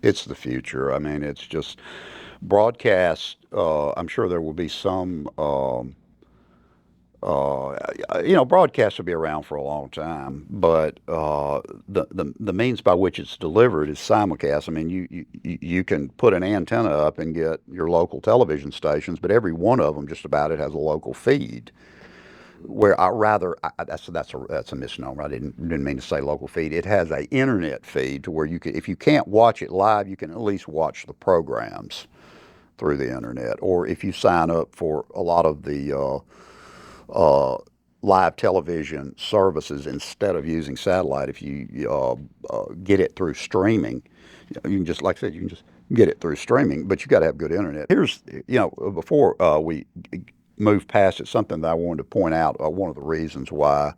It's the future. I mean, it's just broadcast. I'm sure there will be some. Uh, Broadcasts will be around for a long time, but the means by which it's delivered is simulcast. I mean, you can put an antenna up and get your local television stations, but every one of them, just about it, has a local feed. Where I rather that's a misnomer. I didn't mean to say local feed. It has a internet feed to where you can, if you can't watch it live, you can at least watch the programs through the internet. Or if you sign up for a lot of the uh, live television services instead of using satellite, if you get it through streaming, you can just, like I said, you can just get it through streaming, but you got to have good internet. Here's, before we move past it, something that I wanted to point out. One of the reasons why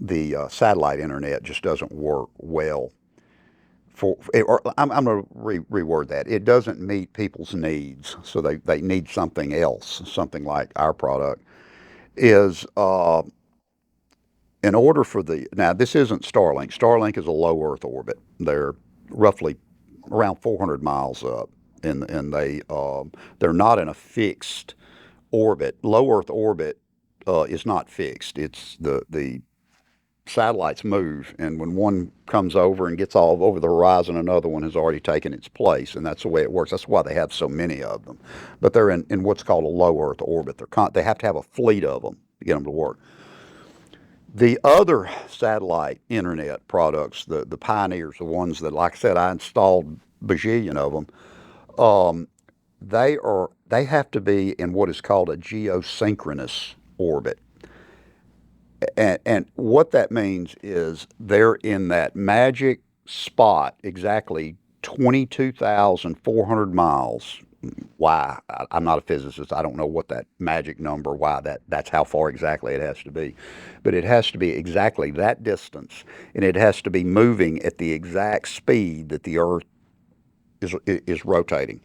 the satellite internet just doesn't work well or I'm going to reword that. It doesn't meet people's needs, so they need something else, something like our product is in order for now this isn't Starlink. Starlink is a low Earth orbit. They're roughly around 400 miles up, and they're not in a fixed orbit. Low Earth orbit is not fixed. It's the satellites move, and when one comes over and gets all over the horizon, another one has already taken its place, and that's the way it works. That's why they have so many of them. But they're in what's called a low Earth orbit. They have to have a fleet of them to get them to work. The other satellite internet products, the pioneers, the ones that, like I said, I installed bajillion of them. They have to be in what is called a geosynchronous orbit. And what that means is they're in that magic spot exactly 22,400 miles. Why? I'm not a physicist. I don't know what that magic number, why that's how far exactly it has to be. But it has to be exactly that distance, and it has to be moving at the exact speed that the Earth is rotating.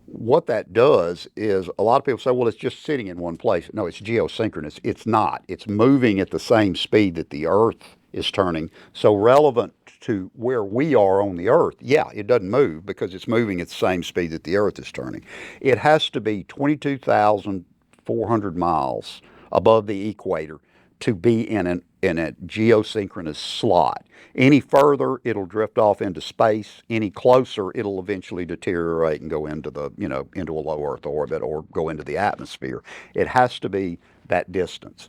What that does is, a lot of people say, well, it's just sitting in one place. No, it's geosynchronous. It's not. It's moving at the same speed that the Earth is turning. So relevant to where we are on the Earth, yeah, it doesn't move because it's moving at the same speed that the Earth is turning. It has to be 22,400 miles above the equator to be in a geosynchronous slot. Any further, it'll drift off into space. Any closer, it'll eventually deteriorate and go into into a low Earth orbit or go into the atmosphere. It has to be that distance.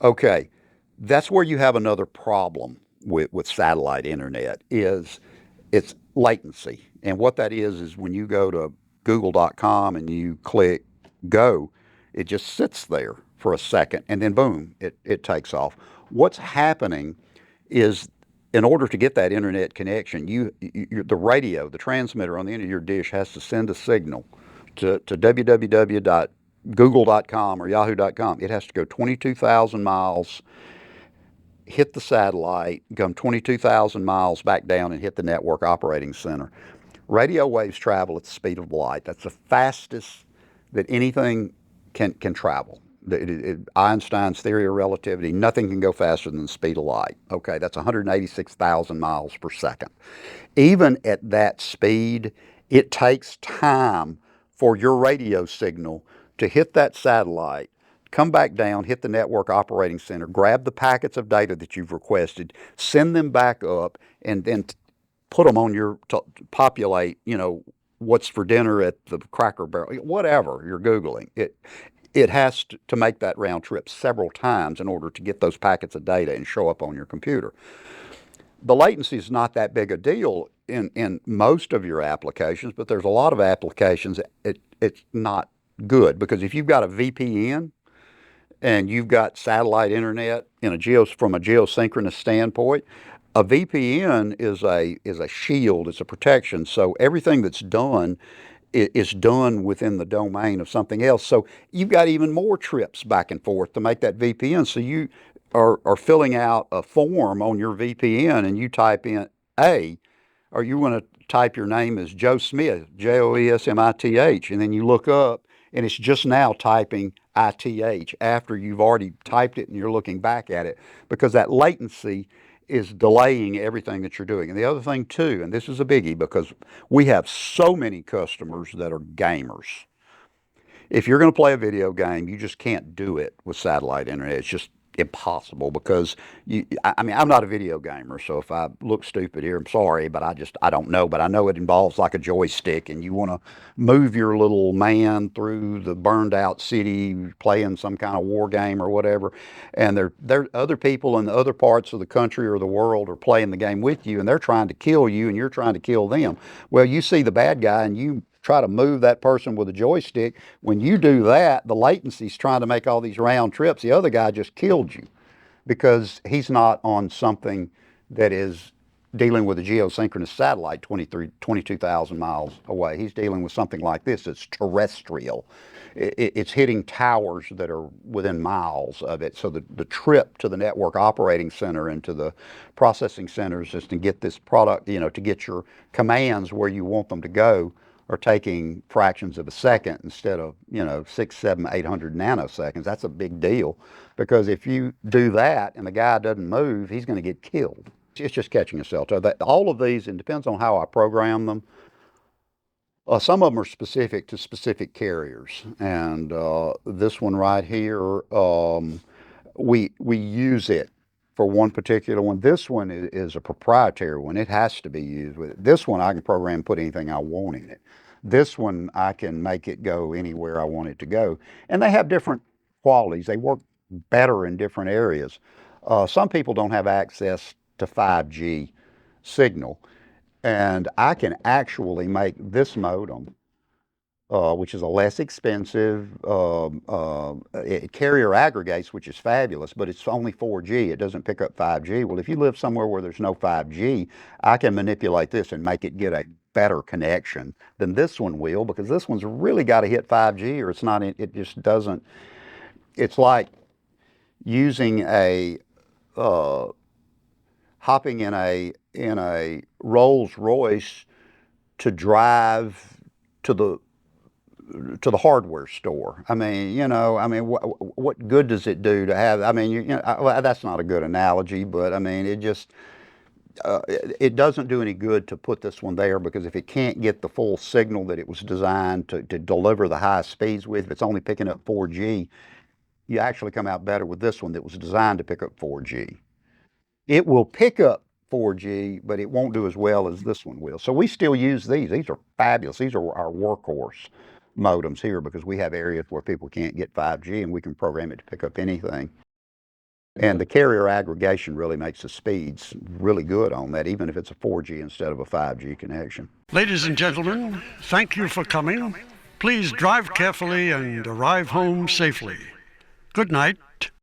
Okay, that's where you have another problem with satellite internet is it's latency. And what that is when you go to google.com and you click go, it just sits there for a second and then boom, it takes off. What's happening is, in order to get that internet connection, the radio, the transmitter on the end of your dish has to send a signal to www.google.com or yahoo.com. It has to go 22,000 miles, hit the satellite, come 22,000 miles back down and hit the network operating center. Radio waves travel at the speed of light. That's the fastest that anything can travel. Einstein's theory of relativity, nothing can go faster than the speed of light. Okay, that's 186,000 miles per second. Even at that speed, it takes time for your radio signal to hit that satellite, come back down, hit the network operating center, grab the packets of data that you've requested, send them back up, and then put them on populate, what's for dinner at the Cracker Barrel, whatever you're Googling. It has to make that round trip several times in order to get those packets of data and show up on your computer. The latency is not that big a deal in most of your applications, but there's a lot of applications it's not good, because if you've got a VPN and you've got satellite internet from a geosynchronous standpoint, a VPN is a shield, it's a protection. So everything that's done is done within the domain of something else. So you've got even more trips back and forth to make that VPN. So you are filling out a form on your VPN and you type in or you want to type your name as Joe Smith, Joesmith, and then you look up and it's just now typing ITH after you've already typed it and you're looking back at it, because that latency is delaying everything that you're doing. And the other thing too, and this is a biggie because we have so many customers that are gamers. If you're going to play a video game, you just can't do it with satellite internet. It's just impossible because I mean, I'm not a video gamer, so if I look stupid here, I'm sorry, but I don't know. But I know it involves like a joystick, and you want to move your little man through the burned out city playing some kind of war game or whatever. And there other people in the other parts of the country or the world are playing the game with you, and they're trying to kill you, and you're trying to kill them. Well, you see the bad guy, and you try to move that person with a joystick. When you do that, the latency's trying to make all these round trips. The other guy just killed you because he's not on something that is dealing with a geosynchronous satellite 22,000 miles away. He's dealing with something like this. It's terrestrial. It's hitting towers that are within miles of it. So the trip to the network operating center and to the processing centers is to get this product, to get your commands where you want them to go are taking fractions of a second instead of 6, 7, 800 nanoseconds. That's a big deal because if you do that and the guy doesn't move, he's going to get killed. It's just catching a cell tower. All of these, and depends on how I program them. Some of them are specific to specific carriers, and this one right here, we use it for one particular one. This one is a proprietary one. It has to be used with it. This one I can program and put anything I want in it. This one I can make it go anywhere I want it to go. And they have different qualities. They work better in different areas. Some people don't have access to 5G signal. And I can actually make this modem, which is a less expensive, carrier aggregates, which is fabulous, but it's only 4G. It doesn't pick up 5G. Well, if you live somewhere where there's no 5G, I can manipulate this and make it get a better connection than this one will, because this one's really got to hit 5G or it's not, it just doesn't. It's like using hopping in a Rolls Royce to drive to the hardware store. I mean, what good does it do to have? I mean, well, that's not a good analogy, but I mean, it doesn't do any good to put this one there because if it can't get the full signal that it was designed to deliver the high speeds with, if it's only picking up 4G, you actually come out better with this one that was designed to pick up 4G. It will pick up 4G, but it won't do as well as this one will. So we still use these. These are fabulous. These are our workhorse modems here because we have areas where people can't get 5G and we can program it to pick up anything. And the carrier aggregation really makes the speeds really good on that, even if it's a 4G instead of a 5G connection. Ladies and gentlemen, thank you for coming. Please drive carefully and arrive home safely. Good night.